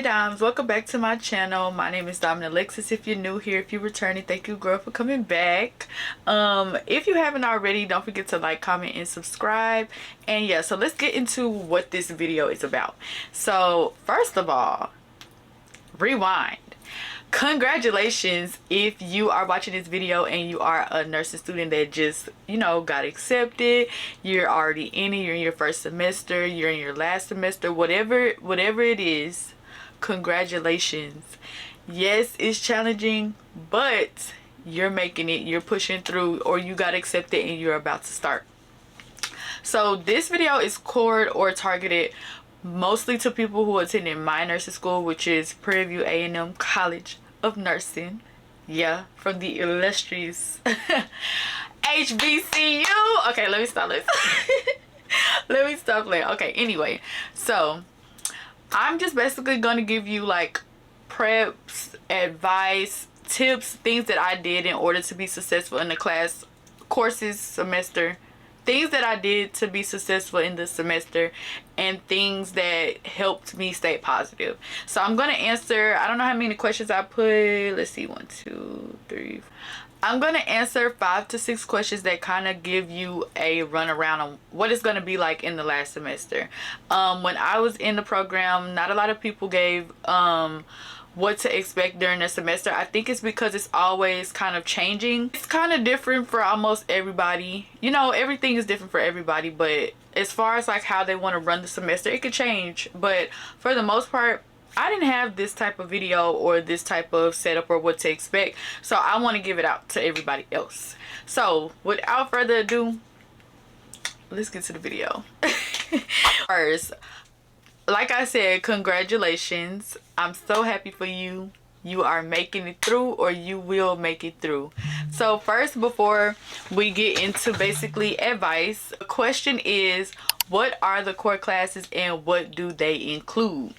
Hey Doms, welcome back to my channel. My name is NCLEX. If you're new here, if you're returning, thank you girl for coming back. If you haven't already, don't forget to like, comment, and subscribe. And yeah, so let's get into what this video is about. So first of all, rewind. Congratulations if you are watching this video and you are a nursing student that just, you know, got accepted. You're already in it, you're in your first semester, you're in your last semester, whatever it is. Congratulations. Yes, it's challenging, but you're making it, you're pushing through, or you got accepted and you're about to start. So this video is cored or targeted mostly to people who attended my nursing school, which is Prairie View A&M College of Nursing. Yeah, from the illustrious HBCU. Okay, let me stop this. Let me stop playing. Okay, anyway, so I'm just basically gonna give you like preps, advice, tips, things that I did in order to be successful in the class, courses, semester, things that I did to be successful in the semester, and things that helped me stay positive. So I'm gonna answer, I don't know how many questions I put, let's see, 1 2 3 I'm gonna answer 5 to 6 questions that kind of give you a run around on what it's gonna be like in the last semester. When I was in the program, not a lot of people gave what to expect during the semester. I think it's because it's always kind of changing. It's kind of different for almost everybody. You know, everything is different for everybody, but as far as like how they want to run the semester, it could change. But for the most part, I didn't have this type of video or this type of setup or what to expect, so I want to give it out to everybody else. So without further ado, let's get to the video. First, like I said, congratulations. I'm so happy for you. You are making it through, or you will make it through. So first, before we get into basically advice, the question is, what are the core classes and what do they include?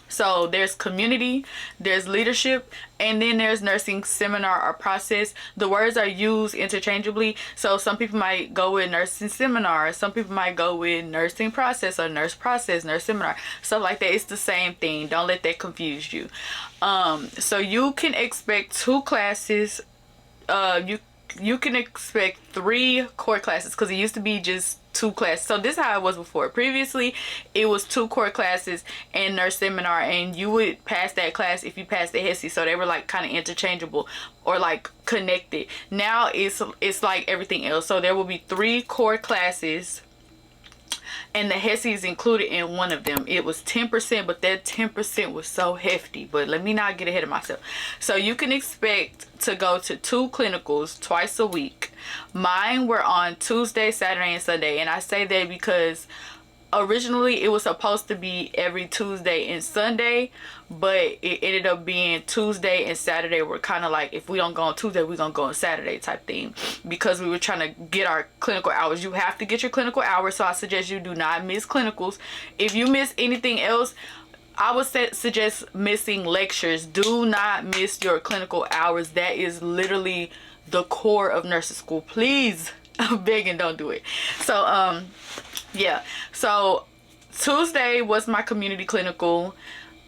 So there's community, there's leadership, and then there's nursing seminar or process. The words are used interchangeably. So some people might go with nursing seminar, some people might go with nursing process or nurse process, nurse seminar, stuff like that. It's the same thing. Don't let that confuse you. So you can expect 2 classes. You can expect 3 core classes, because it used to be just 2 classes. So this is how it was before. Previously it was 2 core classes and nurse seminar, and you would pass that class if you passed the hesi. So they were like kind of interchangeable or like connected. Now it's like everything else. So there will be 3 core classes, and the hesi is included in one of them. It was 10%, but that 10% was so hefty. But let me not get ahead of myself. So you can expect to go to 2 clinicals twice a week. Mine were on Tuesday, Saturday, and Sunday. And I say that because originally it was supposed to be every Tuesday and Sunday, but it ended up being Tuesday and Saturday were kind of like, if we don't go on Tuesday, we're gonna go on Saturday type thing, because we were trying to get our clinical hours. You have to get your clinical hours, so I suggest you do not miss clinicals. If you miss anything else, I would suggest missing lectures. Do not miss your clinical hours. That is literally the core of nursing school. Please, I'm begging, don't do it. So yeah, so Tuesday was my community clinical,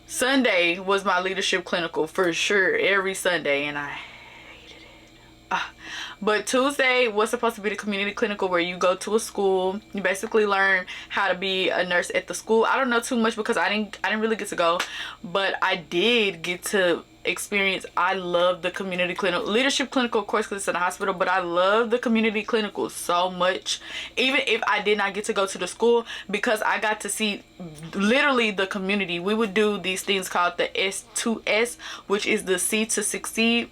Sunday was my leadership clinical for sure, every Sunday, and I hated it. But Tuesday was supposed to be the community clinical, where you go to a school, you basically learn how to be a nurse at the school. I don't know too much because I didn't really get to go, but I did get to experience. I love the community clinical, leadership clinical, of course, because it's in a hospital, but I love the community clinical so much, even if I did not get to go to the school, because I got to see literally the community. We would do these things called the S2S, which is the C to Succeed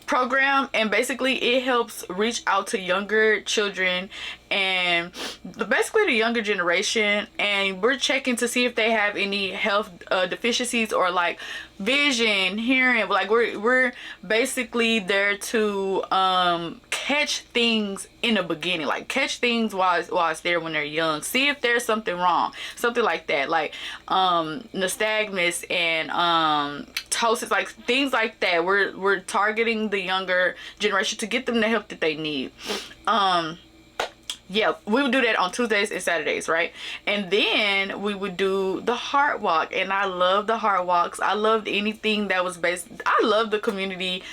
program, and basically it helps reach out to younger children and basically the younger generation, and we're checking to see if they have any health deficiencies or like vision, hearing. Like we're basically there to catch things in the beginning, like catch things while it's there when they're young, see if there's something wrong, something like that, like nystagmus and ptosis, like things like that. We're targeting the younger generation to get them the help that they need. Yeah, we would do that on Tuesdays and Saturdays, right? And then we would do the heart walk, and I love the heart walks. I loved anything that was based. I love the community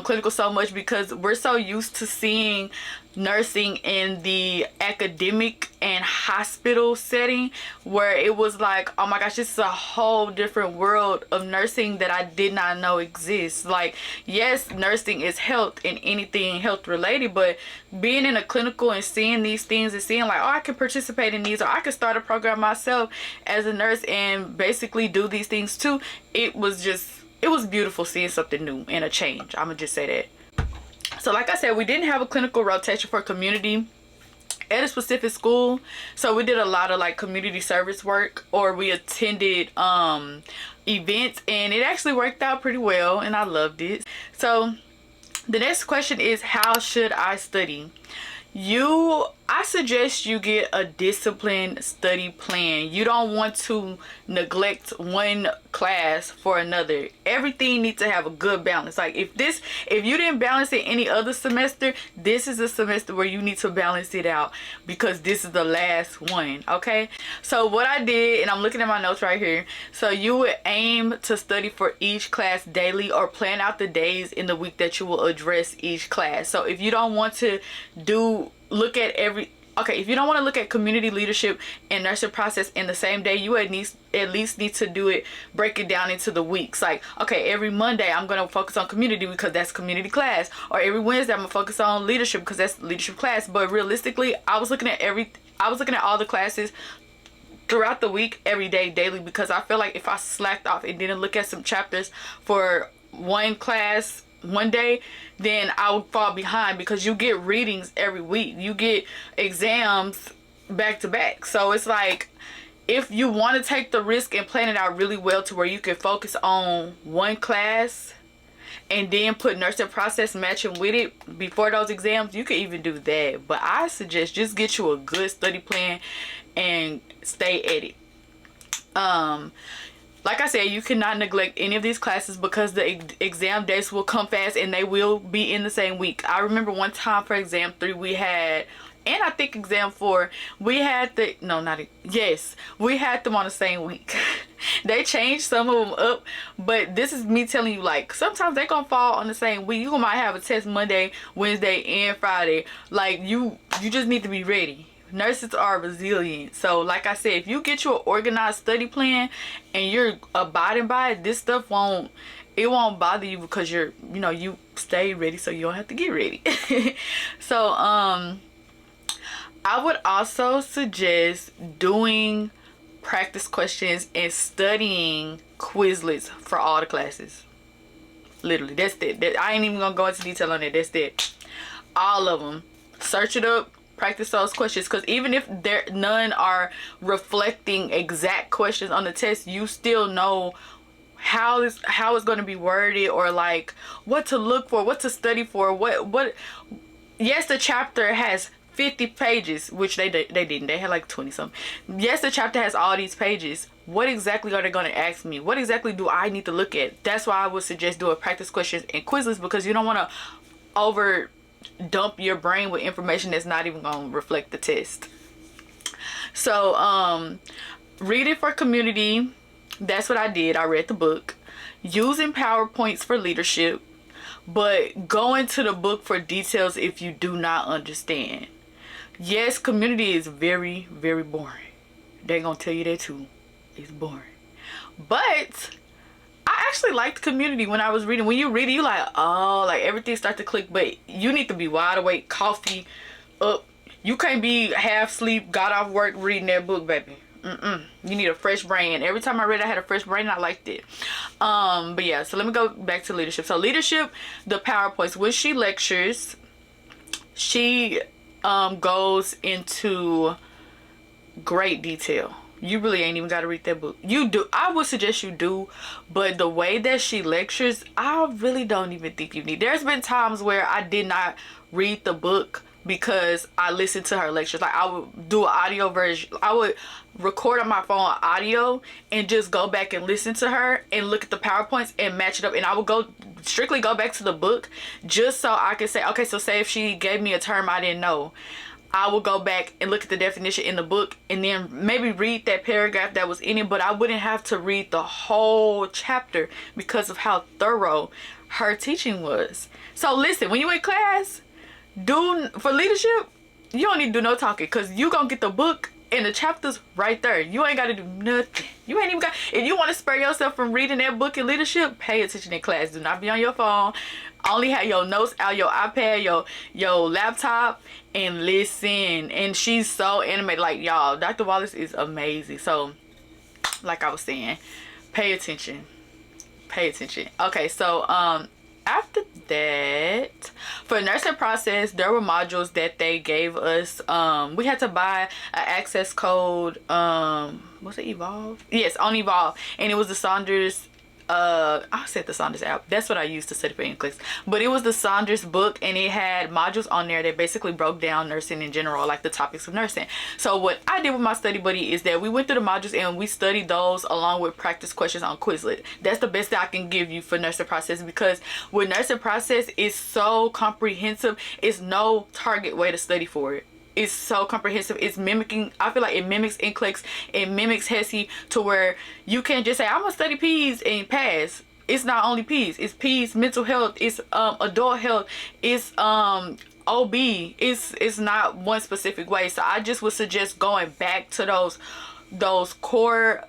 clinical so much because we're so used to seeing nursing in the academic and hospital setting, where it was like, oh my gosh, this is a whole different world of nursing that I did not know exists. Like, yes, nursing is health and anything health related, but being in a clinical and seeing these things and seeing like, oh, I can participate in these, or I can start a program myself as a nurse and basically do these things too, it was beautiful seeing something new and a change. I'm gonna just say that. So like I said, we didn't have a clinical rotation for community at a specific school, so we did a lot of like community service work, or we attended events, and it actually worked out pretty well and I loved it. So the next question is, how should I study? I suggest you get a disciplined study plan. You don't want to neglect one class for another. Everything needs to have a good balance. Like if you didn't balance it any other semester, this is a semester where you need to balance it out, because this is the last one. Okay, so what I did, and I'm looking at my notes right here, so you would aim to study for each class daily, or plan out the days in the week that you will address each class. So if you don't want to if you don't want to look at community leadership and nursing process in the same day, you at least need to do it, break it down into the weeks. Like, okay, every Monday I'm going to focus on community because that's community class, or every Wednesday I'm going to focus on leadership because that's leadership class. But realistically, I was looking at all the classes throughout the week, every day, daily, because I feel like if I slacked off and didn't look at some chapters for one class one day, then I would fall behind, because you get readings every week, you get exams back to back. So it's like, if you want to take the risk and plan it out really well to where you can focus on one class and then put nursing process matching with it before those exams, you can even do that. But I suggest just get you a good study plan and stay at it. Like I said, you cannot neglect any of these classes, because the exam dates will come fast and they will be in the same week. I remember one time for exam 3 we had, and I think exam 4, we had we had them on the same week. They changed some of them up, but this is me telling you, like, sometimes they gonna fall on the same week. You might have a test Monday, Wednesday, and Friday. Like, you just need to be ready. Nurses are resilient. So like I said, if you get you an organized study plan and you're abiding by it, this stuff won't bother you, because you stay ready, so you don't have to get ready. So I would also suggest doing practice questions and studying Quizlets for all the classes. Literally, that's it. I ain't even gonna go into detail on it. That's it. All of them. Search it up. Practice those questions, because even if none are reflecting exact questions on the test, you still know how it's going to be worded, or like what to look for, what to study for, what. Yes, the chapter has 50 pages, which they didn't. They had like 20 something. Yes, the chapter has all these pages. What exactly are they going to ask me? What exactly do I need to look at? That's why I would suggest doing practice questions and Quizlets, because you don't want to dump your brain with information that's not even going to reflect the test. So read it for community. That's what I did. I read the book. Using PowerPoints for leadership, but go into the book for details if you do not understand. Yes, community is very, very boring. They're gonna tell you that too. It's boring. But I actually liked community when I was reading. When you read it, you like, oh, like everything starts to click. But you need to be wide awake, coffee up. You can't be half asleep, got off work, reading that book, baby. You need a fresh brain. Every time I read, I had a fresh brain. I liked it. But yeah, so let me go back to leadership. So leadership, the PowerPoints. When she lectures, she goes into great detail. You really ain't even got to read that book. You do. I would suggest you do. But the way that she lectures, I really don't even think you need. There's been times where I did not read the book because I listened to her lectures. Like, I would do an audio version. I would record on my phone audio and just go back and listen to her and look at the PowerPoints and match it up. And I would go back to the book just so I could say, okay, so say if she gave me a term I didn't know, I would go back and look at the definition in the book and then maybe read that paragraph that was in it, but I wouldn't have to read the whole chapter because of how thorough her teaching was. So listen, when you in class, for leadership, you don't need to do no talking, because you gonna get the book and the chapters right there. You ain't gotta do nothing. You ain't even got, if you want to spare yourself from reading that book in leadership, pay attention in class. Do not be on your phone. Only have your notes out, your iPad, your laptop, and listen. And she's so animated. Like, y'all, Dr. Wallace is amazing. So like I was saying, pay attention. Pay attention. Okay, so after that, for nursing process, there were modules that they gave us. We had to buy an access code. Was it Evolve? Yes, on Evolve, and it was the Saunders. I said the Saunders app. That's what I used to study for NCLEX. But it was the Saunders book, and it had modules on there that basically broke down nursing in general, like the topics of nursing. So what I did with my study buddy is that we went through the modules and we studied those along with practice questions on Quizlet. That's the best that I can give you for nursing process, because with nursing process, it's so comprehensive. It's no target way to study for it. It's so comprehensive. It's mimicking, I feel like it mimics NCLEX, it mimics hesi, to where you can't just say, I'm gonna study P's and pass. It's not only P's, it's P's, mental health, it's adult health, it's OB. It's not one specific way. So I just would suggest going back to those core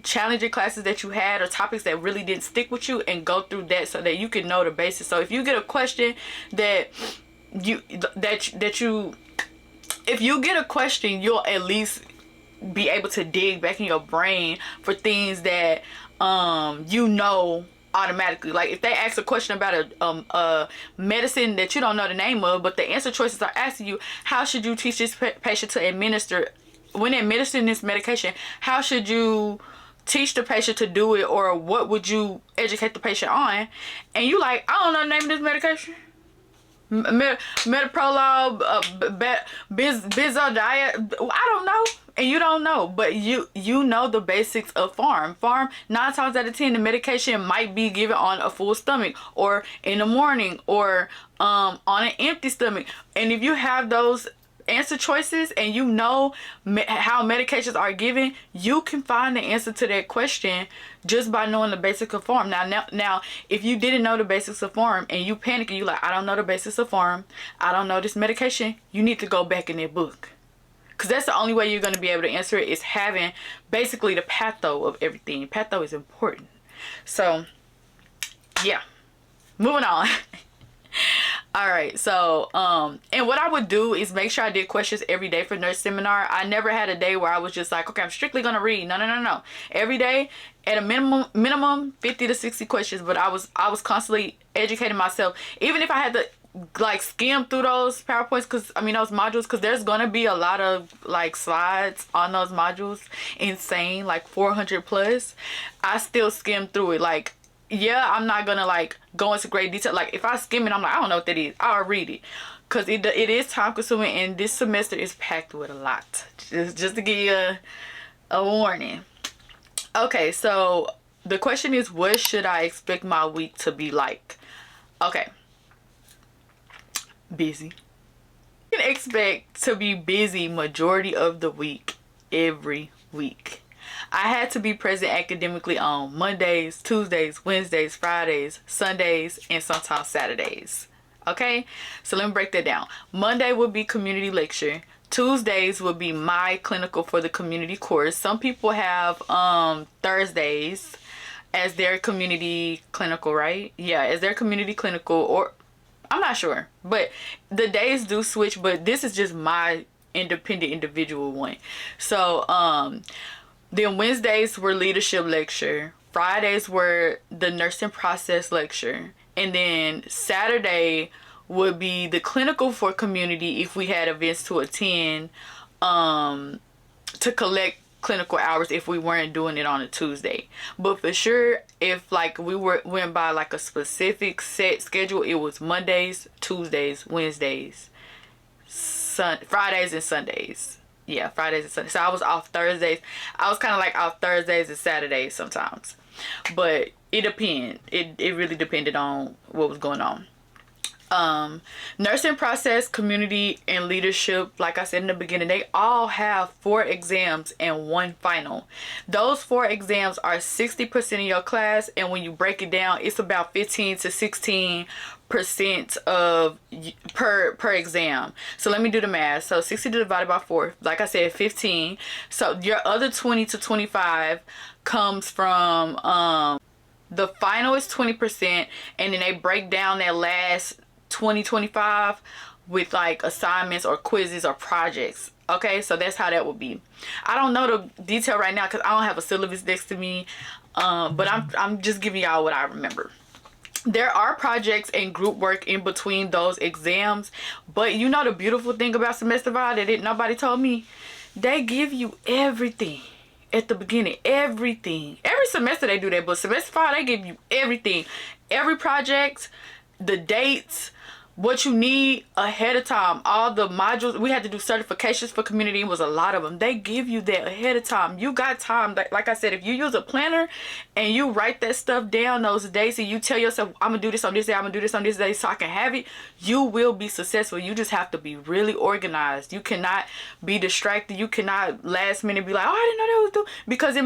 challenging classes that you had, or topics that really didn't stick with you, and go through that so that you can know the basics. So if you get a question if you get a question, you'll at least be able to dig back in your brain for things that you know automatically. Like if they ask a question about a medicine that you don't know the name of, but the answer choices are asking you, how should you teach this patient to administer, when administering this medication, how should you teach the patient to do it, or what would you educate the patient on? And you like, I don't know the name of this medication. Metoprolol, benzodiazepine, I don't know, and you don't know, but you know the basics of Pharm. 9 times out of 10, the medication might be given on a full stomach, or in the morning, or on an empty stomach. And if you have those answer choices and you know how medications are given, you can find the answer to that question just by knowing the basics of Pharm. Now if you didn't know the basics of Pharm and you panic and you like, I don't know the basics of Pharm, I don't know this medication, you need to go back in that book, because that's the only way you're going to be able to answer it, is having basically the patho of everything. Patho is important. So yeah, moving on. All right, so and what I would do is make sure I did questions every day for nurse seminar. I never had a day where I was just like, okay, I'm strictly gonna read. No. Every day, at a minimum 50 to 60 questions. But I was constantly educating myself, even if I had to like skim through those PowerPoints, because I mean those modules, because there's gonna be a lot of like slides on those modules, insane, like 400 plus. I still skim through it. Like, yeah, I'm not gonna like go into great detail. Like if I skim it, I'm like, I don't know what that is, I'll read it, because it is time consuming, and this semester is packed with a lot. Just to give you a warning. Okay, so the question is, what should I expect my week to be like? Okay, busy. You can expect to be busy majority of the week, every week. I had to be present academically on Mondays, Tuesdays, Wednesdays, Fridays, Sundays, and sometimes Saturdays. Okay, so let me break that down. Monday would be community lecture. Tuesdays would be my clinical for the community course. Some people have Thursdays as their community clinical, right? Yeah, as their community clinical, or I'm not sure, but the days do switch, but this is just my independent individual one. So then Wednesdays were leadership lecture, Fridays were the nursing process lecture, and then Saturday would be the clinical for community if we had events to attend, to collect clinical hours if we weren't doing it on a Tuesday. But for sure, if like we went by like a specific set schedule, it was Mondays, Tuesdays, Wednesdays, Fridays, and Sundays. Yeah, Fridays and Sundays. So I was off Thursdays. I was kind of like off Thursdays and Saturdays sometimes. But it depended. It really depended on what was going on. Nursing process, community, and leadership, like I said in the beginning, they all have 4 exams and 1 final. Those 4 exams are 60% of your class, and when you break it down, it's about 15 to 16% of per exam. So let me do the math. So 60 divided by 4, like I said, 15. So your other 20 to 25 comes from the final is 20%, and then they break down that last 20-25 with like assignments or quizzes or projects. Okay, so that's how that would be. I don't know the detail right now because I don't have a syllabus next to me, but I'm just giving y'all what I remember. There are projects and group work in between those exams, but you know the beautiful thing about semester 5 that nobody told me, they give you everything at the beginning. Everything. Every semester they do that, but semester 5 they give you everything. Every project, the dates, what you need ahead of time. All the modules. We had to do certifications for community. It was a lot of them. They give you that ahead of time. You got time. Like I said, if you use a planner and you write that stuff down those days and you tell yourself, I'm going to do this on this day, I'm going to do this on this day so I can have it, you will be successful. You just have to be really organized. You cannot be distracted. You cannot last minute be like, oh, I didn't know that was due. Because it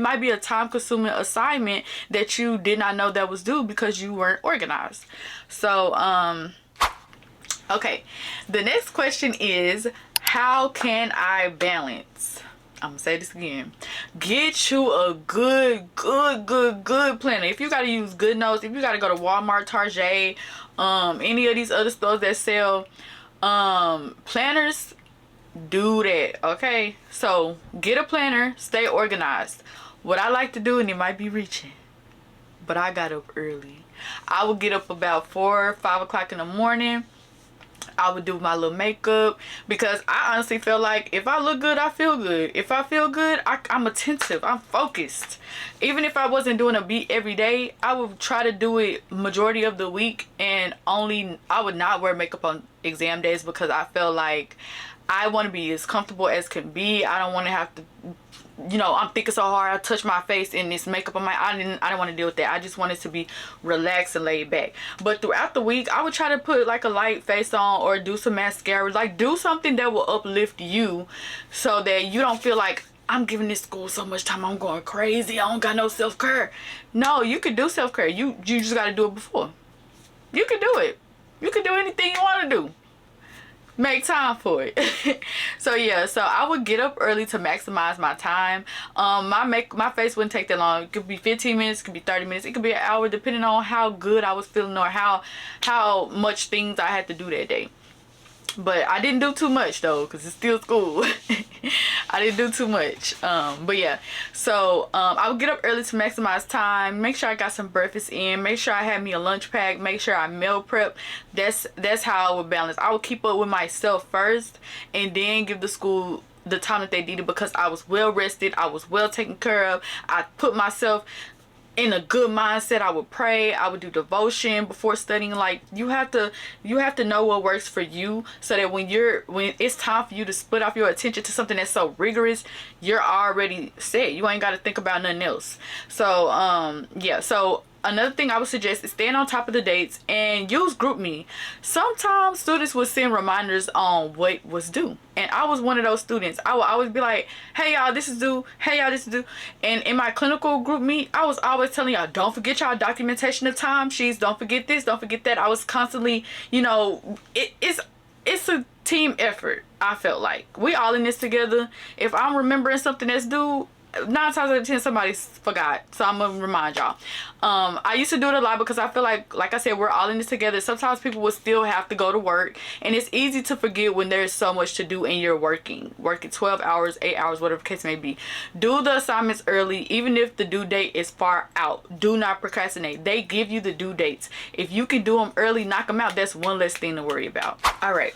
might be a time consuming assignment that you did not know that was due because you weren't organized. So, okay, the next question is, how can I balance? I'm gonna say this again. Get you a good planner. If you gotta use Good Notes, if you gotta go to Walmart, Target, any of these other stores that sell planners, do that. Okay, so get a planner, stay organized. What I like to do, and it might be reaching, but I got up early. I would get up about 4 or 5 o'clock in the morning. I would do my little makeup because I honestly feel like if I look good, I feel good. If I feel good, I'm attentive. I'm focused. Even if I wasn't doing a beat every day, I would try to do it majority of the week, and I would not wear makeup on exam days because I feel like I want to be as comfortable as can be. I don't want to have to, I'm thinking so hard. I touch my face in this makeup on I don't want to deal with that. I just wanted to be relaxed and laid back. But throughout the week, I would try to put like a light face on or do some mascara. Like do something that will uplift you so that you don't feel like I'm giving this school so much time, I'm going crazy, I don't got no self-care. No, you can do self-care. You just got to do it before. You can do it. You can do anything you want to do. Make time for it. So yeah, so I would get up early to maximize my time. My face wouldn't take that long. It could be 15 minutes, it could be 30 minutes, it could be an hour, depending on how good I was feeling or how much things I had to do that day. But I didn't do too much though, because it's still school. I didn't do too much. But yeah, so I would get up early to maximize time, make sure I got some breakfast in, make sure I had me a lunch pack, make sure I meal prep. That's how I would balance. I would keep up with myself first and then give the school the time that they needed because I was well rested, I was well taken care of. I put myself in a good mindset. I would pray, I would do devotion before studying. Like you have to know what works for you so that when it's time for you to split off your attention to something that's so rigorous, you're already set. You ain't got to think about nothing else. So yeah, so another thing I would suggest is staying on top of the dates and use GroupMe. Sometimes students would send reminders on what was due. And I was one of those students. I would always be like, hey y'all, this is due. Hey y'all, this is due. And in my clinical GroupMe, I was always telling y'all, don't forget y'all documentation of timesheets. Don't forget this, don't forget that. I was constantly, it's a team effort, I felt like. We all in this together. If I'm remembering something that's due, 9 times out of 10 somebody forgot, so I'm gonna remind y'all. I used to do it a lot because I feel like I said, we're all in this together. Sometimes people will still have to go to work, and it's easy to forget when there's so much to do and you're working 12 hours, 8 hours, whatever the case may be. Do the assignments early, even if the due date is far out. Do not procrastinate. They give you the due dates. If you can do them early, knock them out. That's one less thing to worry about. All right,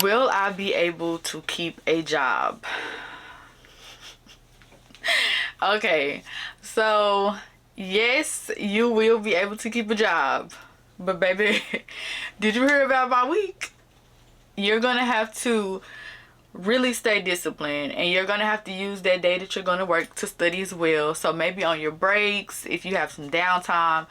will I be able to keep a job? Okay, so yes, you will be able to keep a job, but baby, did you hear about my week? You're gonna have to really stay disciplined, and you're gonna have to use that day that you're gonna work to study as well. So maybe on your breaks, if you have some downtime,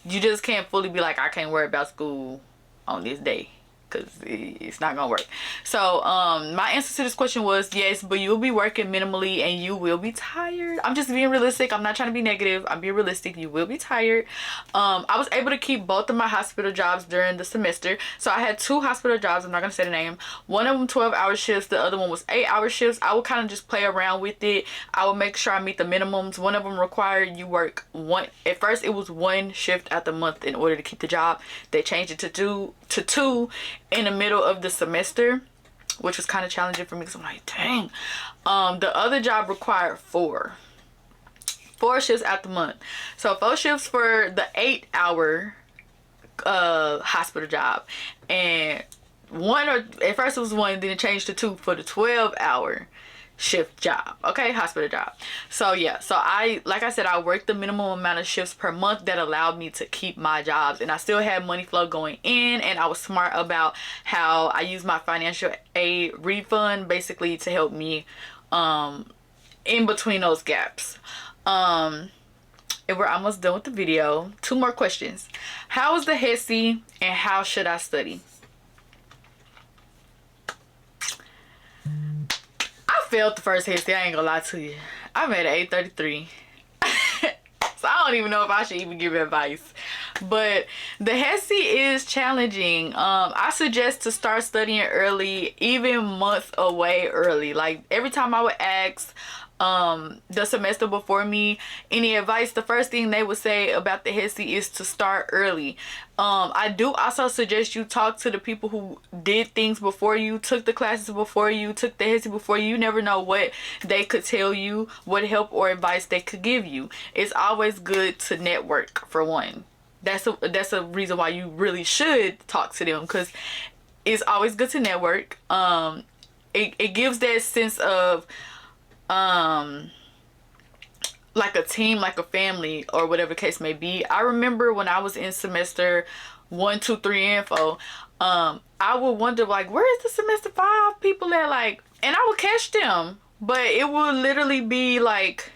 you just can't fully be like, I can't worry about school on this day, because it's not gonna work. So my answer to this question was yes, but you'll be working minimally and you will be tired. I'm just being realistic. I'm not trying to be negative. I'm being realistic. You will be tired. I was able to keep both of my hospital jobs during the semester. So I had 2 hospital jobs. I'm not gonna say the name. One of them 12-hour shifts, the other one was 8-hour shifts. I would kind of just play around with it. I would make sure I meet the minimums. One of them required you work one, at first it was 1 shift at the month in order to keep the job. They changed it to two in the middle of the semester, which was kind of challenging for me because I'm like, dang. The other job required 4 shifts at the month. So 4 shifts for the 8-hour hospital job, and at first it was 1, then it changed to 2 for the 12-hour shift job. Okay, hospital job. So yeah, so like I said, I worked the minimum amount of shifts per month that allowed me to keep my jobs, and I still had money flow going in, and I was smart about how I used my financial aid refund basically to help me in between those gaps. And we're almost done with the video. 2 more questions. How is the hesi and how should I study? I failed the first hesi, I ain't gonna lie to you. I made an 833. So I don't even know if I should even give advice. But the hesi is challenging. I suggest to start studying early, even months away early. Like every time I would ask the semester before me any advice, the first thing they would say about the hesi is to start early. I do also suggest you talk to the people who did things before you, took the classes before you, took the hesi before you. You never know what they could tell you, what help or advice they could give you. It's always good to network, for one. That's a reason why you really should talk to them, because it's always good to network. It gives that sense of like a team, like a family, or whatever the case may be. I remember when I was in semester 1, 2, 3, and 4, I would wonder like, where is the semester 5 people at? Like, and I would catch them, but it would literally be like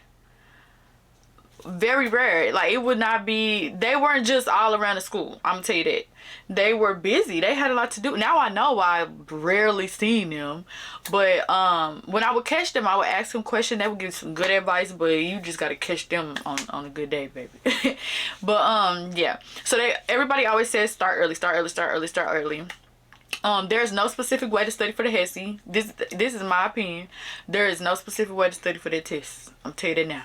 very rare. Like it would not be, they weren't just all around the school, I'm gonna tell you that. They were busy, they had a lot to do. Now I know I rarely seen them, but when I would catch them, I would ask them questions. They would give some good advice, but you just gotta catch them on a good day, baby. But yeah, so everybody always says start early, start early, start early, start early. There's no specific way to study for the hesi. This is my opinion. There is no specific way to study for that test. I'm telling you that now.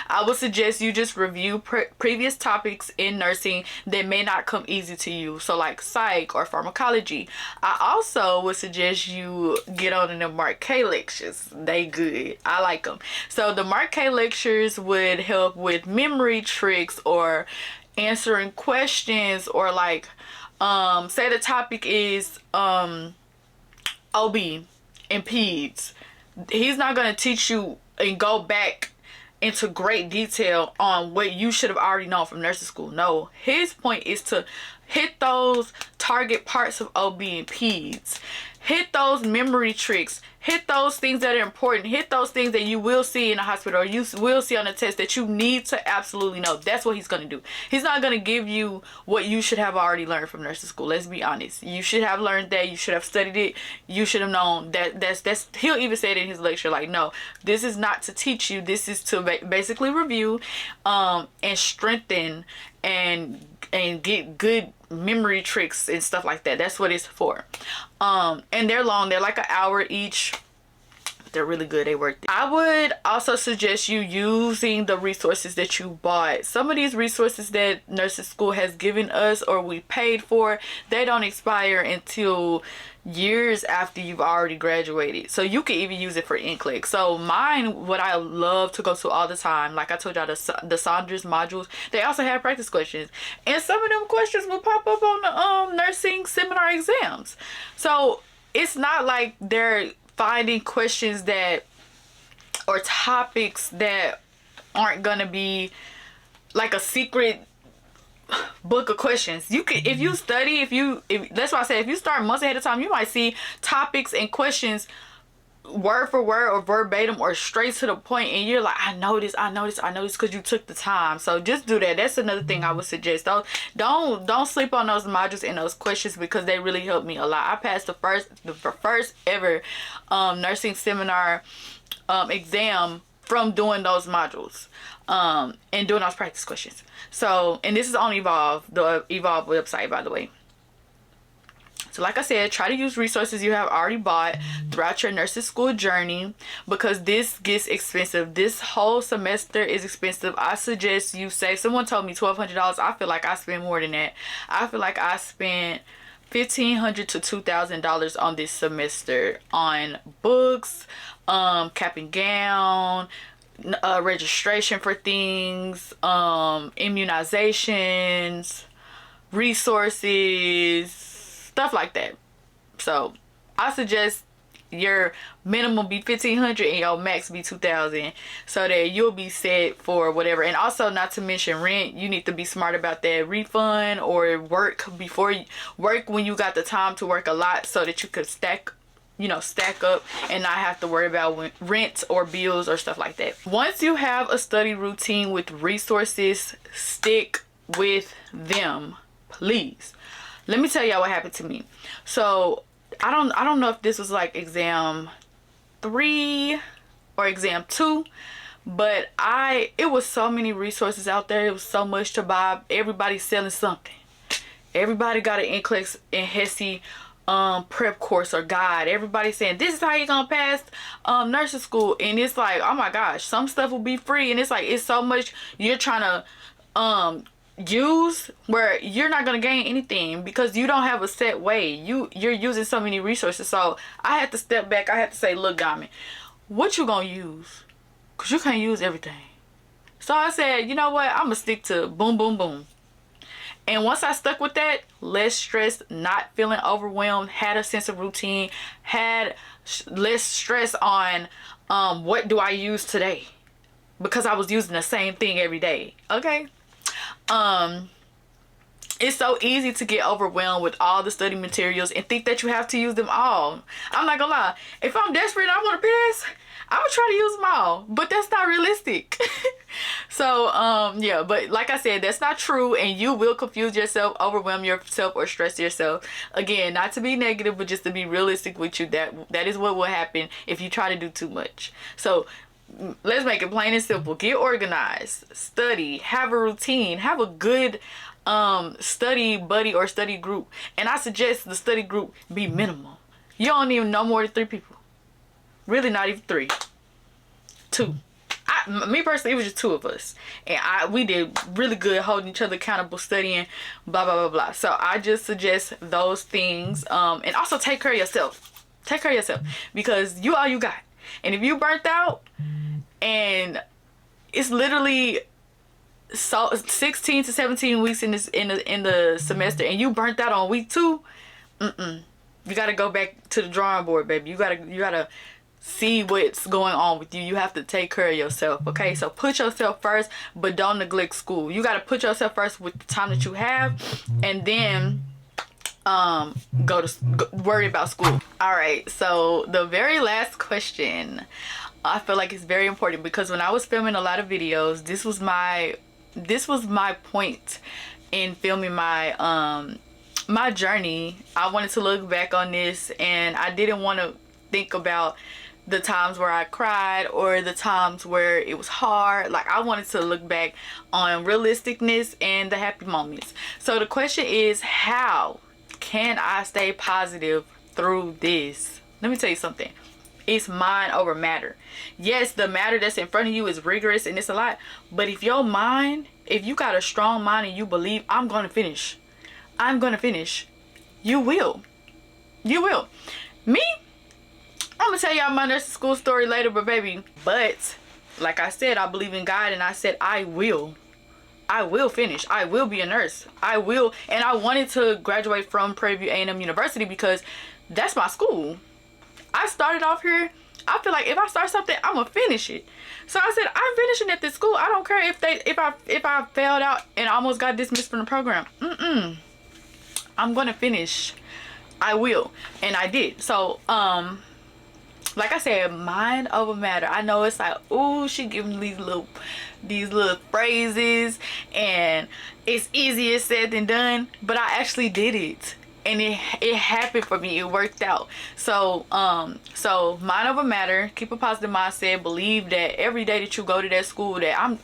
I would suggest you just review previous topics in nursing that may not come easy to you. So like psych or pharmacology. I also would suggest you get on in the Mark K lectures. They good. I like them. So the Mark K lectures would help with memory tricks or answering questions, or like say the topic is OB and peds. He's not going to teach you and go back into great detail on what you should have already known from nursing school. No, his point is to hit those target parts of OB and peds, hit those memory tricks, hit those things that are important, hit those things that you will see in a hospital or you will see on a test that you need to absolutely know. That's what he's going to do. He's not going to give you what you should have already learned from nursing school. Let's be honest. You should have learned that. You should have studied it. You should have known that. That's he'll even say it in his lecture, like, no, this is not to teach you. This is to basically review and strengthen and get good memory tricks and stuff like that. That's what it's for. And they're long. They're like an hour each. They're really good. They worth it. I would also suggest you using the resources that you bought. Some of these resources that nursing school has given us or we paid for, they don't expire until years after you've already graduated. So you can even use it for NCLEX. So mine, what I love to go to all the time, like I told y'all, the Saunders modules, they also have practice questions. And some of them questions will pop up on the nursing seminar exams. So it's not like they're finding questions that or topics that aren't gonna be like a secret book of questions. You can, if you study, if that's why I say if you start months ahead of time, you might see topics and questions word for word or verbatim or straight to the point, and you're like, I know this because you took the time. So just do that. That's another thing I would suggest. Don't sleep on those modules and those questions, because they really helped me a lot. I passed the first ever nursing seminar exam from doing those modules and doing those practice questions. So, and this is on Evolve, the Evolve website, by the way. So like I said, try to use resources you have already bought throughout your nursing school journey, because this gets expensive. This whole semester is expensive. I suggest you save. Someone told me $1,200. I feel like I spent more than that. I feel like I spent $1,500 to $2,000 on this semester on books, cap and gown, registration for things, immunizations, resources, stuff like that. So I suggest your minimum be $1,500 and your max be $2,000, so that you'll be set for whatever. And also, not to mention rent, you need to be smart about that. Refund or work when you got the time to work a lot, so that you could stack up and not have to worry about rent or bills or stuff like that. Once you have a study routine with resources, stick with them, please. Let me tell y'all what happened to me. So I don't know if this was like exam 3 or exam 2, but it was so many resources out there. It was so much to buy. Everybody's selling something. Everybody got an NCLEX and hesi prep course or guide. Everybody's saying this is how you're gonna pass nursing school, and it's like, oh my gosh, some stuff will be free, and it's like, it's so much you're trying to use where you're not gonna gain anything, because you don't have a set way. You're using so many resources. So I had to step back. I had to say, look, Diamond, what you gonna use? Because you can't use everything. So I said, you know what, I'm gonna stick to boom boom boom. And once I stuck with that, less stress, not feeling overwhelmed, had a sense of routine, had less stress on what do I use today, because I was using the same thing every day. Okay. It's so easy to get overwhelmed with all the study materials and think that you have to use them all. I'm not gonna lie, if I'm desperate and I want to pass, I'm gonna try to use them all, but that's not realistic. So yeah, but like I said, that's not true, and you will confuse yourself, overwhelm yourself, or stress yourself. Again, not to be negative, but just to be realistic with you, that is what will happen if you try to do too much. So let's make it plain and simple. Get organized, study, have a routine, have a good study buddy or study group. And I suggest the study group be minimal. You don't even know more than 3 people. Really, not even 3. 2. Me personally, it was just 2 of us, and we did really good holding each other accountable, studying, blah blah blah blah. So I just suggest those things, and also take care of yourself. Take care of yourself, because you all you got. And if you burnt out and it's literally 16 to 17 weeks in the semester, and you burnt out on week 2, you gotta go back to the drawing board, baby. You gotta see what's going on with you. You have to take care of yourself. Okay, so put yourself first, but don't neglect school. You gotta put yourself first with the time that you have, and then worry about school. All right, so the very last question, I feel like it's very important, because when I was filming a lot of videos, this was my point in filming my my journey. I wanted to look back on this, and I didn't want to think about the times where I cried or the times where it was hard. Like, I wanted to look back on realisticness and the happy moments. So the question is, how can I stay positive through this? Let me tell you something. It's mind over matter. Yes, the matter that's in front of you is rigorous and it's a lot, but if you got a strong mind and you believe, I'm gonna finish, you will. Me, I'm gonna tell y'all my nursing school story later, but like I said, I believe in God, and I said I will finish. I will be a nurse. I will. And I wanted to graduate from Prairie View A&M University, because that's my school. I started off here. I feel like if I start something, I'm gonna finish it. So I said, I'm finishing at this school. I don't care if I failed out and almost got dismissed from the program. I'm gonna finish. I will. And I did. So like I said, mind over matter. I know it's like, ooh, she giving these little phrases, and it's easier said than done, but I actually did it, and it happened for me. It worked out. So so mind over matter, keep a positive mindset, believe that every day that you go to that school, that I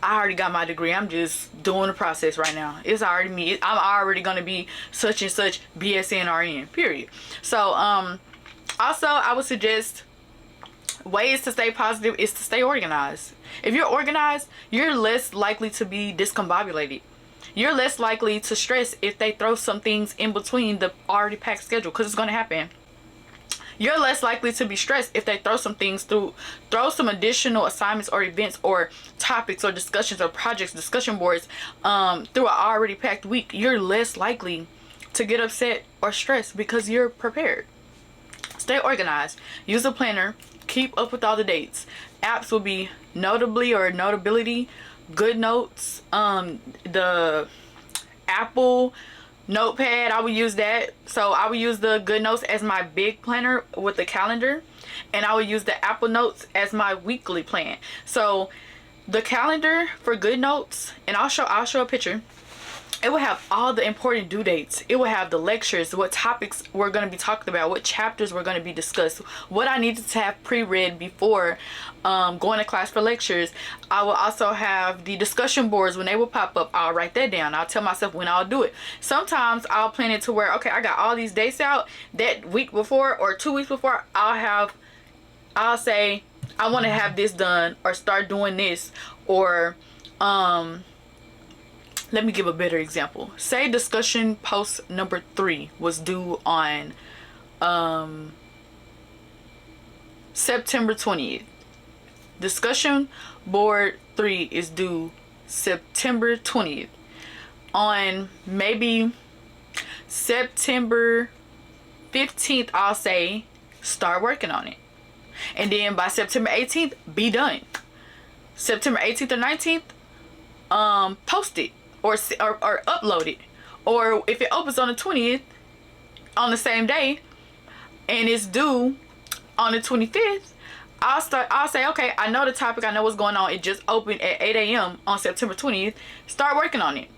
already got my degree, I'm just doing the process right now. It's already me. I'm already gonna be such and such BSN RN, period. So also, I would suggest ways to stay positive is to stay organized. If you're organized, you're less likely to be discombobulated. You're less likely to stress if they throw some things in between the already packed schedule, because it's going to happen. You're less likely to be stressed if they throw some things through, throw some additional assignments or events or topics or discussions or projects, discussion boards through an already packed week. You're less likely to get upset or stressed because you're prepared. Stay organized. Use a planner. Keep up with all the dates. Apps will be Notably or Notability, Good Notes, the Apple Notepad. I would use that. So I would use the Good Notes as my big planner with the calendar, and I would use the Apple Notes as my weekly plan. So the calendar for Good Notes, and I'll show a picture. It will have all the important due dates. It will have the lectures, what topics we're going to be talking about, what chapters we're going to be discussed, what I needed to have pre-read before going to class for lectures. I will also have the discussion boards. When they will pop up, I'll write that down. I'll tell myself when I'll do it. Sometimes I'll plan it to where, okay, I got all these dates out. That week before or 2 weeks before, I'll say I want to have this done or start doing this, or let me give a better example. Say discussion post number 3 was due on September 20th. Discussion board 3 is due September 20th. On maybe September 15th, I'll say start working on it. And then by September 18th, be done. September 18th or 19th, post it. Or upload it. Or if it opens on the 20th, on the same day, and it's due on the 25th, I'll say, okay, I know the topic, I know what's going on. It just opened at 8 a.m. on September 20th. Start working on it.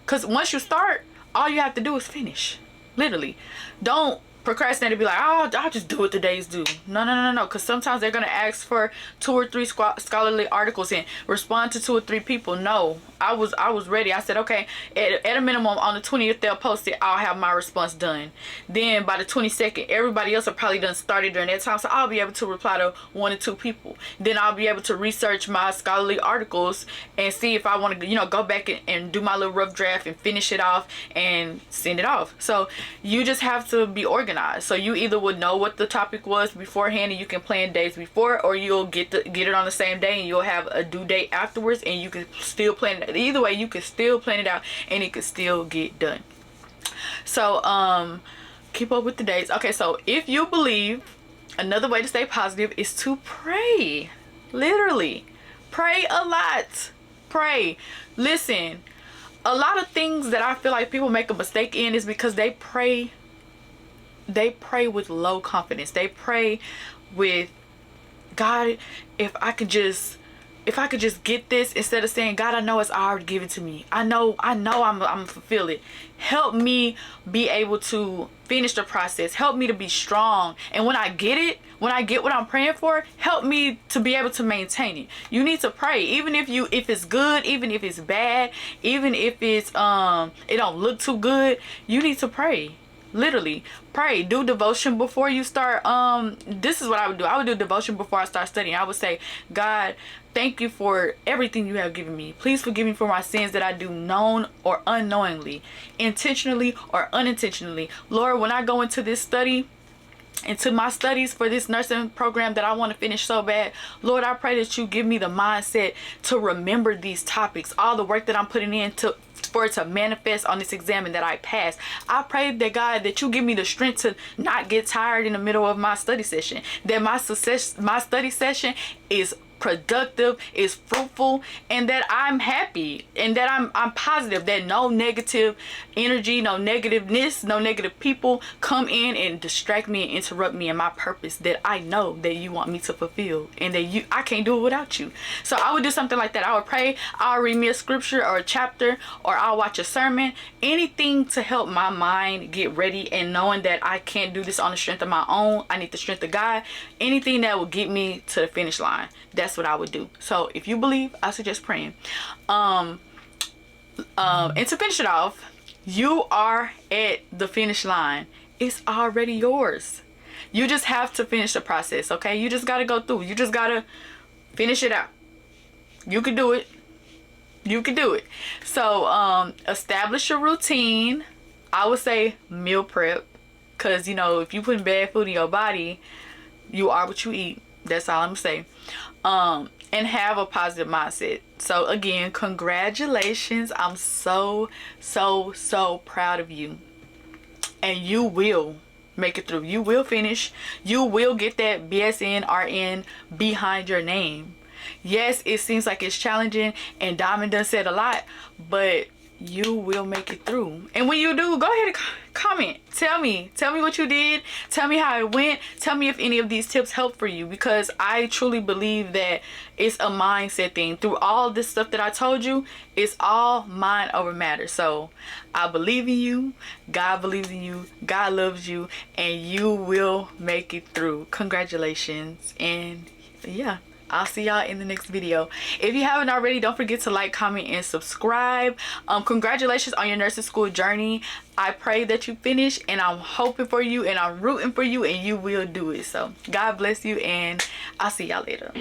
Because once you start, all you have to do is finish. Literally. Don't procrastinate and be like, oh, I'll just do what the days do. No. Because sometimes they're going to ask for 2 or 3 scholarly articles and respond to 2 or 3 people. No, I was ready. I said, okay, at a minimum on the 20th they'll post it. I'll have my response done. Then by the 22nd, everybody else will probably done started during that time, so I'll be able to reply to 1 or 2 people. Then I'll be able to research my scholarly articles and see if I want to, go back and do my little rough draft and finish it off and send it off. So you just have to be organized. So you either would know what the topic was beforehand and you can plan days before, or you'll get it on the same day and you'll have a due date afterwards, and you can still plan it. Either way, you can still plan it out and it can still get done. So keep up with the dates. Okay, so if you believe, another way to stay positive is to pray. Literally pray a lot. Pray. Listen, a lot of things that I feel like people make a mistake in is because they pray with low confidence. They pray with, God, if I could just get this, instead of saying, God, I know it's already given to me. I know I'm gonna fulfill it. Help me be able to finish the process. Help me to be strong. And when I get what I'm praying for, help me to be able to maintain it. You need to pray. Even if it's good, even if it's bad, even if it's it don't look too good, you need to pray. Literally pray. Do devotion before you start. This is what I would do. I would do devotion before I start studying. I would say, God, thank you for everything you have given me. Please forgive me for my sins that I do known or unknowingly, intentionally or unintentionally. Lord, when I go into this study, into my studies for this nursing program that I want to finish so bad, Lord, I pray that you give me the mindset to remember these topics, all the work that I'm putting in for it to manifest on this exam and that I pass. I pray that, God, that you give me the strength to not get tired in the middle of my study session, that my study session is productive, is fruitful, and that I'm happy, and that I'm positive, that no negative energy, no negativeness, no negative people come in and distract me and interrupt me in my purpose that I know that you want me to fulfill, and that I can't do it without you. So I would do something like that. I would pray, I'll read me a scripture or a chapter, or I'll watch a sermon, anything to help my mind get ready, and knowing that I can't do this on the strength of my own, I need the strength of God. Anything that will get me to the finish line, that's what I would do. So if you believe, I suggest praying. And to finish it off, you are at the finish line. It's already yours. You just have to finish the process, okay? You just got to go through. You just got to finish it out. You can do it. You can do it. So establish a routine. I would say meal prep, because you know, if you put bad food in your body, you are what you eat. That's all I'm gonna say. And have a positive mindset. So again, congratulations. I'm so proud of you, and you will make it through. You will finish. You will get that BSN RN behind your name. Yes, it seems like it's challenging, and Diamond done said a lot, but you will make it through. And when you do, go ahead and comment. Tell me what you did. Tell me how it went. Tell me if any of these tips help for you, because I truly believe that it's a mindset thing. Through all this stuff that I told you, it's all mind over matter. So I believe in you. God believes in you. God loves you, and you will make it through. Congratulations. And yeah, I'll see y'all in the next video. If you haven't already, don't forget to like, comment, and subscribe. Congratulations on your nursing school journey. I pray that you finish, and I'm hoping for you, and I'm rooting for you, and you will do it. So God bless you, and I'll see y'all later.